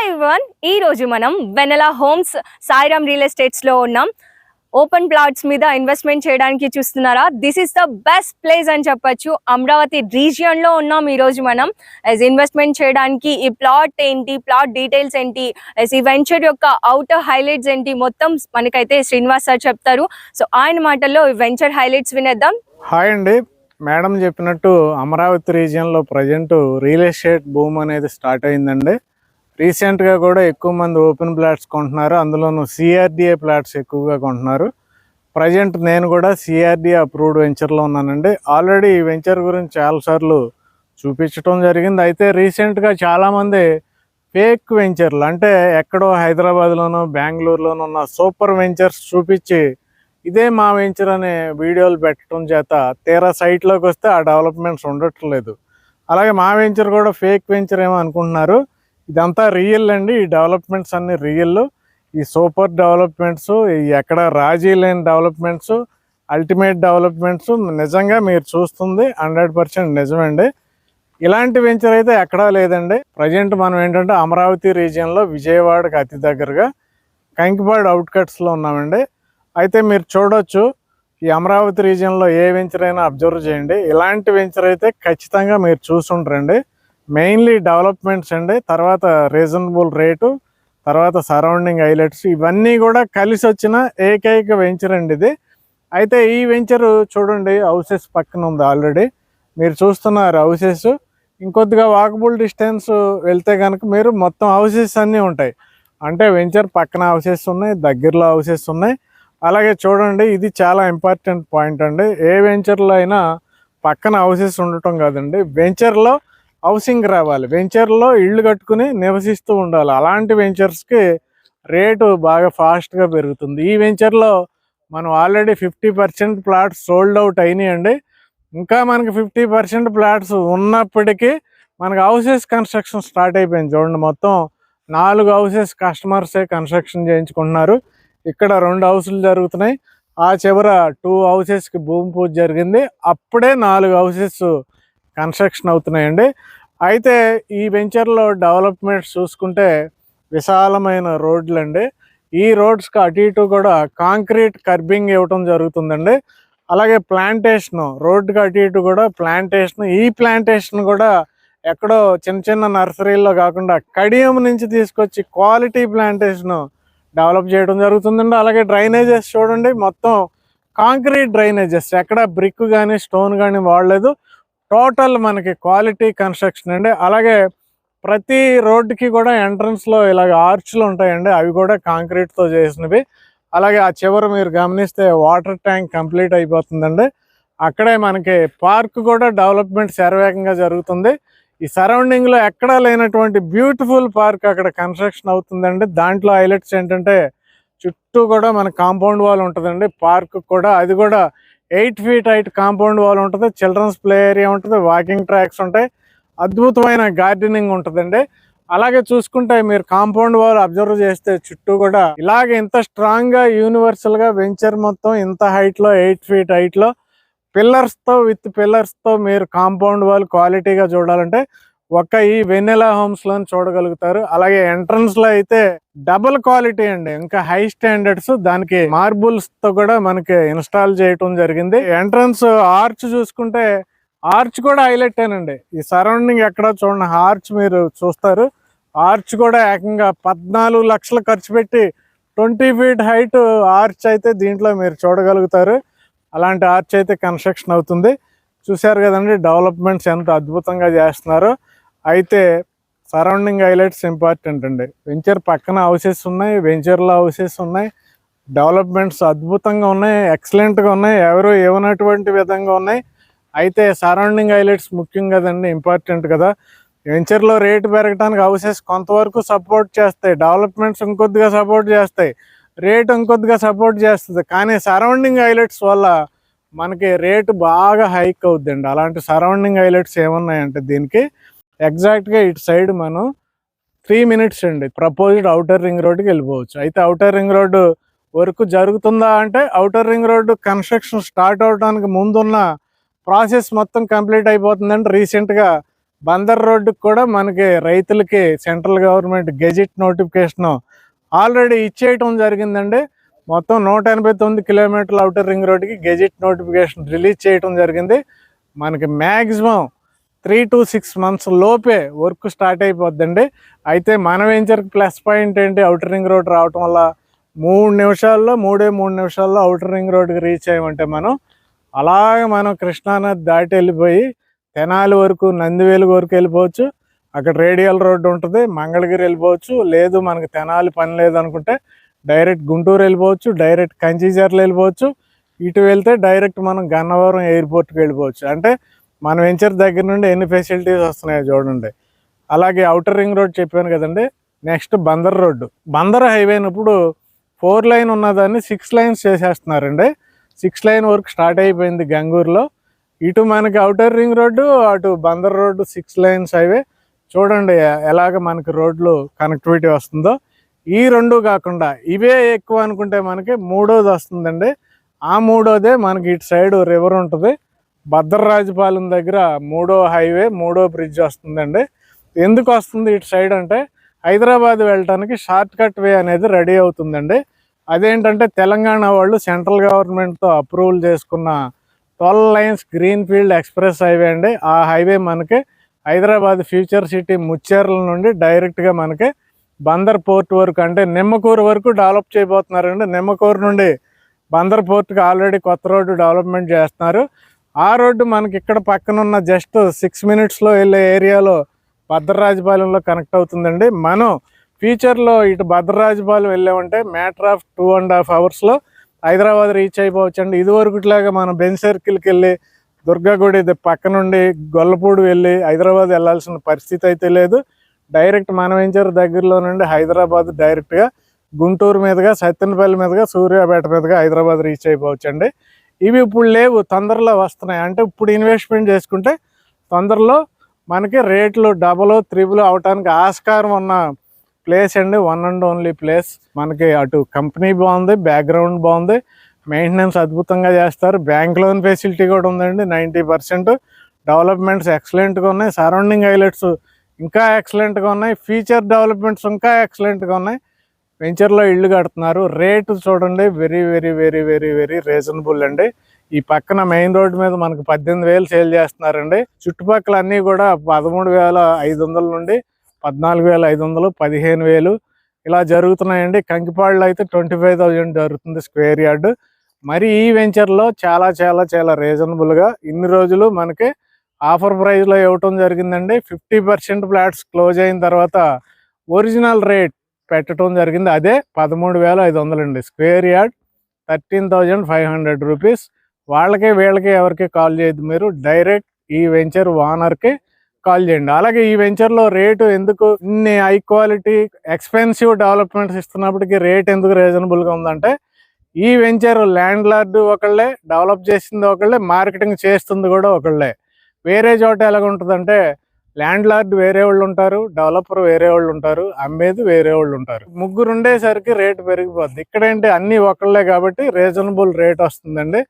Everyone ఈ రోజు మనం వెనెలా హోమ్స్ సాయిరామ్ రియల్ ఎస్టేట్స్ లో ఉన్నాం. ఓపెన్ ప్లాట్స్ మీద ఇన్వెస్ట్మెంట్ చేయడానికి చూస్తున్నారా? This is the best place అని చెప్పొచ్చు. అమరావతి రీజియన్ లో ఉన్నాం ఈ రోజు మనం. ఇన్వెస్ట్మెంట్ చేయడానికి ఈ ప్లాట్ ఏంటి, ప్లాట్ డీటెయిల్స్ ఏంటి, ఈ వెంచర్ యొక్క అవుటర్ హైలైట్స్ ఏంటి, మొత్తం మనకైతే శ్రీనివాస్ సార్ చెప్తారు. సో ఆయన మాటల్లో ఈ వెంచర్ హైలైట్స్ వినేద్దాం. హాయ్ అండి, మేడం చెప్పినట్టు అమరావతి రీజియన్లో ప్రజెంట్ రియల్ ఎస్టేట్ బూమ్ అనేది స్టార్ట్ అయిందండి. రీసెంట్గా కూడా ఎక్కువ మంది ఓపెన్ ప్లాట్స్ కొంటున్నారు, అందులోనూ సిఆర్డిఏ ప్లాట్స్ ఎక్కువగా కొంటున్నారు. ప్రజెంట్ నేను కూడా సిఆర్డిఏ అప్రూవ్డ్ వెంచర్లో ఉన్నానండి. ఆల్రెడీ ఈ వెంచర్ గురించి చాలాసార్లు చూపించడం జరిగింది. అయితే రీసెంట్గా చాలామంది ఫేక్ వెంచర్లు, అంటే ఎక్కడో హైదరాబాద్లోనో బెంగళూరులోనో ఉన్న సూపర్ వెంచర్స్ చూపించి ఇదే మా వెంచర్ అనే వీడియోలు పెట్టడం చేత తీరా సైట్లోకి వస్తే ఆ డెవలప్మెంట్స్ ఉండట్లేదు. అలాగే మా వెంచర్ కూడా ఫేక్ వెంచర్ ఏమో అనుకుంటున్నారు. ఇదంతా రియల్ అండి. ఈ డెవలప్మెంట్స్ అన్ని రియల్. ఈ సూపర్ డెవలప్మెంట్స్, ఎక్కడ రాజీ లేని డెవలప్మెంట్స్, అల్టిమేట్ డెవలప్మెంట్స్ నిజంగా మీరు చూస్తుంది 100% నిజమండి. ఇలాంటి వెంచర్ అయితే ఎక్కడా లేదండి. ప్రజెంట్ మనం ఏంటంటే అమరావతి రీజియన్లో విజయవాడకి అతి దగ్గరగా కంకిపాడు అవుట్కట్స్లో ఉన్నామండి. అయితే మీరు చూడొచ్చు, ఈ అమరావతి రీజియన్లో ఏ వెంచర్ అయినా అబ్జర్వ్ చేయండి, ఇలాంటి వెంచర్ అయితే ఖచ్చితంగా మీరు చూసుంటారండి. మెయిన్లీ డెవలప్మెంట్స్ అండి, తర్వాత రీజనబుల్ రేటు, తర్వాత సరౌండింగ్ హైలైట్స్, ఇవన్నీ కూడా కలిసి వచ్చిన ఏకైక వెంచర్ అండి ఇది. అయితే ఈ వెంచర్ చూడండి, హౌసెస్ పక్కన ఉంది. ఆల్రెడీ మీరు చూస్తున్నారు హౌసెస్. ఇంకొద్దిగా వాకబుల్ డిస్టెన్స్ వెళ్తే కనుక మీరు మొత్తం హౌసెస్ అన్నీ ఉంటాయి. అంటే వెంచర్ పక్కన హౌసెస్ ఉన్నాయి, దగ్గరలో హౌసెస్ ఉన్నాయి. అలాగే చూడండి, ఇది చాలా ఇంపార్టెంట్ పాయింట్ అండి. ఏ వెంచర్లో అయినా పక్కన హౌసెస్ ఉండటం కాదండి, వెంచర్లో హౌసింగ్ రావాలి, వెంచర్లో ఇళ్ళు కట్టుకుని నివసిస్తూ ఉండాలి. అలాంటి వెంచర్స్కి రేటు బాగా ఫాస్ట్గా పెరుగుతుంది. ఈ వెంచర్లో మనం ఆల్రెడీ 50% ప్లాట్స్ సోల్డ్ అవుట్ అయినాయండి. ఇంకా మనకి 50% ప్లాట్స్ ఉన్నప్పటికీ మనకు హౌసెస్ కన్స్ట్రక్షన్ స్టార్ట్ అయిపోయింది. చూడండి, మొత్తం 4 హౌసెస్ కస్టమర్సే కన్స్ట్రక్షన్ చేయించుకుంటున్నారు. ఇక్కడ 2 హౌసులు జరుగుతున్నాయి, ఆ చివర 2 హౌసెస్కి భూమి పూజ జరిగింది, అప్పుడే 4 హౌసెస్ కన్స్ట్రక్షన్ అవుతున్నాయండి. అయితే ఈ వెంచర్లో డెవలప్మెంట్స్ చూసుకుంటే విశాలమైన రోడ్లు అండి. ఈ రోడ్స్కి అటు ఇటు కూడా కాంక్రీట్ కర్బింగ్ ఇవ్వటం జరుగుతుందండి. అలాగే ప్లాంటేషన్, రోడ్డుకి అటు ఇటు కూడా ప్లాంటేషన్. ఈ ప్లాంటేషన్ కూడా ఎక్కడో చిన్న చిన్న నర్సరీల్లో కాకుండా కడియం నుంచి తీసుకొచ్చి క్వాలిటీ ప్లాంటేషన్ డెవలప్ చేయడం జరుగుతుందండి. అలాగే డ్రైనేజెస్ చూడండి, మొత్తం కాంక్రీట్ డ్రైనేజెస్, ఎక్కడ బ్రిక్ కానీ స్టోన్ కానీ వాడలేదు. టోటల్ మనకి క్వాలిటీ కన్స్ట్రక్షన్ అండి. అలాగే ప్రతి రోడ్డుకి కూడా ఎంట్రన్స్లో ఇలాగ ఆర్చ్లు ఉంటాయండి, అవి కూడా కాంక్రీట్తో చేసినవి. అలాగే ఆ చివర మీరు గమనిస్తే వాటర్ ట్యాంక్ కంప్లీట్ అయిపోతుందండి. అక్కడే మనకి పార్క్ కూడా డెవలప్మెంట్ శరవేగంగా జరుగుతుంది. ఈ సరౌండింగ్లో ఎక్కడా లేనటువంటి బ్యూటిఫుల్ పార్క్ అక్కడ కన్స్ట్రక్షన్ అవుతుందండి. దాంట్లో హైలైట్స్ ఏంటంటే చుట్టూ కూడా మన కాంపౌండ్ వాల్ ఉంటుందండి. పార్క్ కూడా అది కూడా 8 feet హైట్ కాంపౌండ్ వాల్ ఉంటుంది, చిల్డ్రన్స్ ప్లే ఏరియా ఉంటుంది, వాకింగ్ ట్రాక్స్ ఉంటాయి, అద్భుతమైన గార్డెనింగ్ ఉంటుందండి. అలాగే చూసుకుంటే మీరు కాంపౌండ్ వాల్ అబ్జర్వ్ చేస్తే చుట్టూ కూడా ఇలాగే ఇంత స్ట్రాంగ్గా యూనివర్సల్గా వెంచర్ మొత్తం ఇంత హైట్లో 8 feet హైట్లో విత్ పిల్లర్స్తో మీరు కాంపౌండ్ వాల్ క్వాలిటీగా చూడాలంటే ఒక్క ఈ వెన్నెలా హోమ్స్లోని చూడగలుగుతారు. అలాగే ఎంట్రన్స్లో అయితే డబుల్ క్వాలిటీ అండి, ఇంకా హై స్టాండర్డ్స్, దానికి మార్బుల్స్తో కూడా మనకి ఇన్స్టాల్ చేయటం జరిగింది. ఎంట్రన్స్ ఆర్చ్ చూసుకుంటే ఆర్చ్ కూడా హైలైట్ ఏనండి. ఈ సరౌండింగ్ ఎక్కడ చూడండి, ఆర్చ్ మీరు చూస్తారు. ఆర్చ్ కూడా ఏకంగా 14 లక్షలు ఖర్చు పెట్టి 20 feet హైట్ ఆర్చ్ అయితే దీంట్లో మీరు చూడగలుగుతారు. అలాంటి ఆర్చ్ అయితే కన్స్ట్రక్షన్ అవుతుంది. చూశారు కదండి డెవలప్మెంట్స్ ఎంత అద్భుతంగా చేస్తున్నారు. అయితే సరౌండింగ్ హైలైట్స్ ఇంపార్టెంట్ అండి. వెంచర్ పక్కన హౌసెస్ ఉన్నాయి, వెంచర్లో హౌసెస్ ఉన్నాయి, డెవలప్మెంట్స్ అద్భుతంగా ఉన్నాయి, ఎక్సలెంట్గా ఉన్నాయి, ఎవరు ఏమన్నటువంటి విధంగా ఉన్నాయి. అయితే సరౌండింగ్ హైలైట్స్ ముఖ్యం కదండి, ఇంపార్టెంట్ కదా. వెంచర్లో రేటు పెరగడానికి హౌసెస్ కొంతవరకు సపోర్ట్ చేస్తాయి, డెవలప్మెంట్స్ ఇంకొద్దిగా సపోర్ట్ చేస్తాయి, రేటు ఇంకొద్దిగా సపోర్ట్ చేస్తుంది. కానీ సరౌండింగ్ హైలైట్స్ వల్ల మనకి రేటు బాగా హైక్ అవుద్దండి. అలాంటి సరౌండింగ్ హైలైట్స్ ఏమున్నాయంటే దీనికి ఎగ్జాక్ట్గా ఇటు సైడ్ మనం 3 minutes అండి ప్రపోజ్డ్ అవుటర్ రింగ్ రోడ్డుకి వెళ్ళిపోవచ్చు. అయితే అవుటర్ రింగ్ రోడ్డు వర్క్ జరుగుతుందా అంటే outer ring road construction start అవడానికి ముందున్న ప్రాసెస్ మొత్తం కంప్లీట్ అయిపోతుందంటే రీసెంట్గా బందర్ రోడ్డుకి కూడా మనకి రైతులకి central government gazette notification already ఇచ్చేయటం జరిగిందండి. మొత్తం 189 కిలోమీటర్ల అవుటర్ రింగ్ రోడ్డుకి గెజిట్ నోటిఫికేషన్ రిలీజ్ చేయటం జరిగింది. మనకి మ్యాక్సిమం 3 to 6 months లోపే వర్క్ స్టార్ట్ అయిపోద్దండి. అయితే మన వెంచర్కి ప్లస్ పాయింట్ ఏంటి, అవుటర్ రింగ్ రోడ్ రావటం వల్ల 3 నిమిషాల్లో అవుటర్ రింగ్ రోడ్కి రీచ్ అయ్యామంటే మనం కృష్ణానది దాటి వెళ్ళిపోయి తెనాలి వరకు, నందివేలు వరకు వెళ్ళిపోవచ్చు. అక్కడ రేడియల్ రోడ్డు ఉంటుంది, మంగళగిరి వెళ్ళిపోవచ్చు. లేదు మనకి తెనాలి పని లేదనుకుంటే డైరెక్ట్ గుంటూరు వెళ్ళిపోవచ్చు, డైరెక్ట్ కంచిచర్ల వెళ్ళిపోవచ్చు. ఇటు వెళ్తే డైరెక్ట్ మనం గన్నవరం ఎయిర్పోర్ట్కి వెళ్ళిపోవచ్చు. అంటే మన వెంచర్ దగ్గర నుండి ఎన్ని ఫెసిలిటీస్ వస్తున్నాయో చూడండి. అలాగే అవుటర్ రింగ్ రోడ్ చెప్పాను కదండి. నెక్స్ట్ బందర్ రోడ్డు, బందర్ హైవేనప్పుడు 4 lane ఉన్నదాన్ని 6 lanes చేసేస్తున్నారండి. 6 lane వర్క్ స్టార్ట్ అయిపోయింది గంగూరులో. ఇటు మనకి అవుటర్ రింగ్ రోడ్డు, అటు బందర్ రోడ్డు 6 lanes హైవే. చూడండి ఎలాగ మనకి రోడ్లు కనెక్టివిటీ వస్తుందో. ఈ రెండు కాకుండా ఇవే ఎక్కువ అనుకుంటే మనకి మూడోది వస్తుందండి. ఆ మూడోదే మనకి ఇటు సైడ్ రివర్ ఉంటుంది. భద్రరాజపాలెం దగ్గర 3వ హైవే, 3వ బ్రిడ్జ్ వస్తుందండి. ఎందుకు వస్తుంది ఇటు సైడ్ అంటే హైదరాబాద్ వెళ్ళటానికి షార్ట్ కట్ వే అనేది రెడీ అవుతుందండి. అదేంటంటే తెలంగాణ వాళ్ళు సెంట్రల్ గవర్నమెంట్తో అప్రూవల్ చేసుకున్న 12 lanes green field express highway అండి. ఆ హైవే మనకి హైదరాబాద్ ఫ్యూచర్ సిటీ ముచ్చేర్ల నుండి డైరెక్ట్గా మనకి బందర్ పోర్ట్ వరకు, అంటే నిమ్మకూరు వరకు డెవలప్ చేయబోతున్నారండి. నిమ్మకూరు నుండి బందర్ పోర్ట్కి ఆల్రెడీ కొత్త రోడ్డు డెవలప్మెంట్ చేస్తున్నారు. ఆ రోడ్డు మనకి ఇక్కడ పక్కనున్న జస్ట్ 6 minutesలో వెళ్ళే ఏరియాలో భద్రరాజపాలెంలో కనెక్ట్ అవుతుందండి. మనం ఫ్యూచర్లో ఇటు భద్రరాజపాలెం వెళ్ళామంటే matter of 2.5 hours Hyderabad reach అయిపోవచ్చు అండి. ఇదివరకు ఇట్లాగా మనం బెంజ్ సర్కిల్కి వెళ్ళి దుర్గాగుడి పక్క నుండి గొల్లపూడి వెళ్ళి హైదరాబాద్ వెళ్ళాల్సిన పరిస్థితి అయితే లేదు. డైరెక్ట్ మన వెంచర్ దగ్గరలో నుండి హైదరాబాద్ డైరెక్ట్గా గుంటూరు మీదుగా, సత్తెనపల్లి మీదుగా, సూర్యాపేట మీదుగా హైదరాబాద్ రీచ్ అయిపోవచ్చు అండి. ఇవి ఇప్పుడు లేవు, తొందరలో వస్తున్నాయి. అంటే ఇప్పుడు ఇన్వెస్ట్మెంట్ చేసుకుంటే తొందరలో మనకి రేట్లు డబల్, త్రిబుల్ అవటానికి ఆస్కారం ఉన్న ప్లేస్ అండి. One and only place. మనకి అటు కంపెనీ బాగుంది, బ్యాక్గ్రౌండ్ బాగుంది, మెయింటెనెన్స్ అద్భుతంగా చేస్తారు, బ్యాంక్ లోన్ ఫెసిలిటీ కూడా ఉందండి. 90% డెవలప్మెంట్స్ ఎక్సలెంట్గా ఉన్నాయి, సరౌండింగ్ హైలైట్స్ ఇంకా ఎక్సలెంట్గా ఉన్నాయి, ఫీచర్ డెవలప్మెంట్స్ ఇంకా ఎక్సలెంట్గా ఉన్నాయి. వెంచర్లో ఇళ్ళు కడుతున్నారు. రేటు చూడండి, very very very very very reasonable అండి. ఈ పక్కన మెయిన్ రోడ్ మీద మనకు 18,000 సేల్ చేస్తున్నారండి. చుట్టుపక్కల అన్నీ కూడా 13,500 నుండి 14,500, 15,000 ఇలా జరుగుతున్నాయండి. కంకిపాడులో అయితే 25,000 జరుగుతుంది స్క్వేర్ యార్డ్. మరి ఈ వెంచర్లో చాలా చాలా చాలా రీజనబుల్గా ఇన్ని రోజులు మనకి ఆఫర్ ప్రైస్లో ఇవ్వటం జరిగిందండి. 50% ఫ్లాట్స్ క్లోజ్ అయిన తర్వాత ఒరిజినల్ రేట్ పెట్టడం జరిగింది. అదే 13,500 అండి. Square yard 13,500 rupees. వాళ్ళకి వీళ్ళకి ఎవరికి కాల్ చేయదు, మీరు డైరెక్ట్ ఈ వెంచర్ ఓనర్కి కాల్ చేయండి. అలాగే ఈ వెంచర్లో రేటు ఎందుకు ఇన్ని హై క్వాలిటీ ఎక్స్పెన్సివ్ డెవలప్మెంట్స్ ఇస్తున్నప్పటికీ రేట్ ఎందుకు రీజనబుల్గా ఉందంటే, ఈ వెంచర్ ల్యాండ్ లార్డ్ ఒకళ్ళే, డెవలప్ చేసింది ఒకళ్ళే, మార్కెటింగ్ చేస్తుంది కూడా ఒకళ్ళే. వేరే చోట ఎలాగ ఉంటుందంటే ల్యాండ్ లార్డ్ వేరే వాళ్ళు ఉంటారు, డెవలపర్ వేరే వాళ్ళు ఉంటారు, అమ్మేది వేరే వాళ్ళు ఉంటారు. ముగ్గురు ఉండేసరికి రేటు పెరిగిపోద్ది. ఇక్కడేంటి అన్నీ ఒకళ్ళే కాబట్టి రీజనబుల్ రేట్ వస్తుందండి.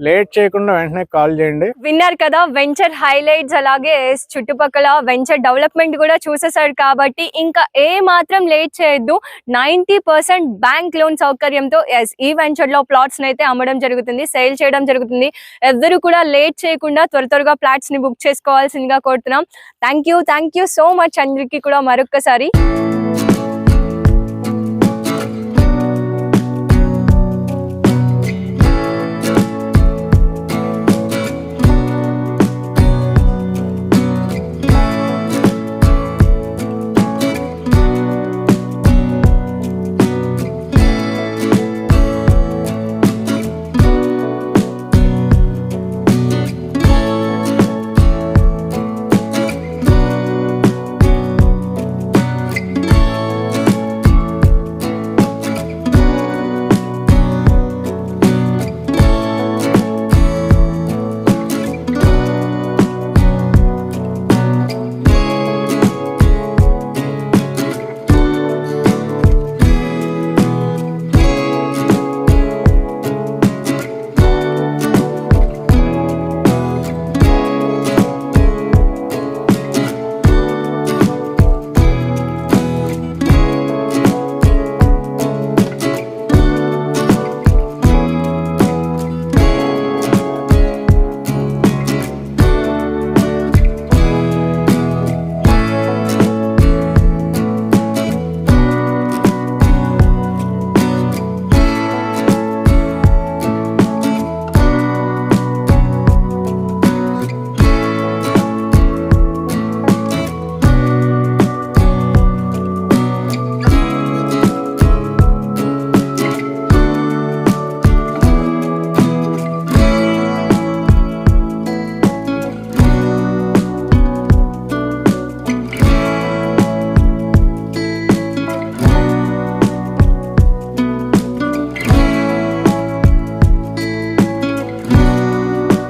లేట్ చేయకుండా వెంటనే కాల్ చేయండి. విన్నారు కదా వెంచర్ హైలైట్స్, అలాగే చుట్టుపక్కల వెంచర్ డెవలప్మెంట్ కూడా చూసేసారు కాబట్టి ఇంకా ఏ మాత్రం లేట్ చేయొద్దు. 90% బ్యాంక్ లోన్ సౌకర్యంతో ఈ వెంచర్ లో ప్లాట్స్ అయితే అమ్మడం జరుగుతుంది, సేల్ చేయడం జరుగుతుంది. ఎవరు కూడా లేట్ చేయకుండా త్వరగా ప్లాట్స్ ని బుక్ చేసుకోవాల్సిందిగా కోరుతున్నాం. థ్యాంక్ యూ సో మచ్ అందరికీ కూడా మరొక్కసారి.